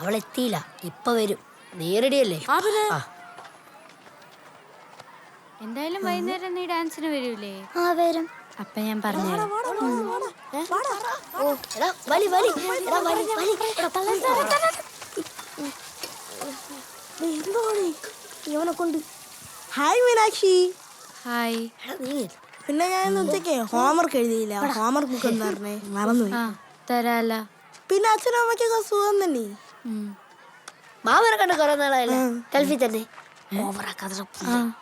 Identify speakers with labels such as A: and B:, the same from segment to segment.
A: അവളെത്തിയില്ല, ഇപ്പൊ വരും. നീ റെഡിയല്ലേ?
B: എന്തായാലും വൈകുന്നേരം നീ ഡാൻസിന് വരൂലേ?
A: വരും.
B: അപ്പൊ ഞാൻ പറഞ്ഞുതരാം.
A: ഇവനെ കൊണ്ട്.
C: ഹായ് മീനാക്ഷി.
B: ഹായ്.
C: പിന്നെ ഞാൻ ഉച്ചക്ക് ഹോംവർക്ക് എഴുതിയില്ല. ഹോംവർക്ക് ബുക്ക് എന്ന് പറഞ്ഞേ മറന്നുപോയി.
B: തരാല.
C: പിന്നെ അച്ഛനും അമ്മയ്ക്കൊക്കെ സുഖം തന്നെ.
A: മാമനെ കണ്ട് കുറെ നാളായല്ലേ? ഗൾഫിൽ തന്നെ.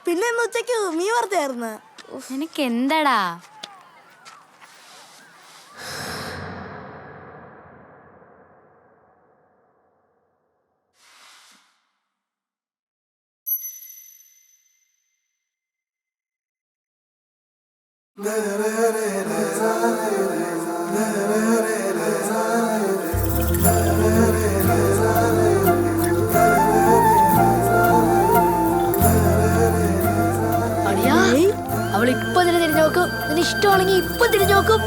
C: പിന്നെ ഇന്ന് ഉച്ചക്ക് മീൻ വറുത്തായിരുന്നു.
B: നിനക്ക് എന്താടാ?
A: അവളിപ്പൊ തന്നെ തിരിഞ്ഞു നോക്കും. നിന്നെ ഇഷ്ടമാണെങ്കിൽ ഇപ്പൊ തിരിഞ്ഞു നോക്കും.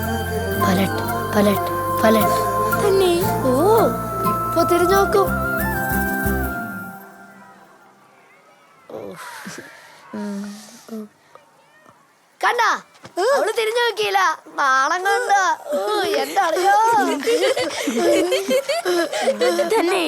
A: പലട്ട് പലട്ട് പലട്ട് തന്നെ. ഓ, ഇപ്പൊ തിരിഞ്ഞു നോക്കും. കണ്ട, അവള് തിരിഞ്ഞു നോക്കിയില്ല. നാണം കണ്ട. എന്താ അറിയോ തന്നെ.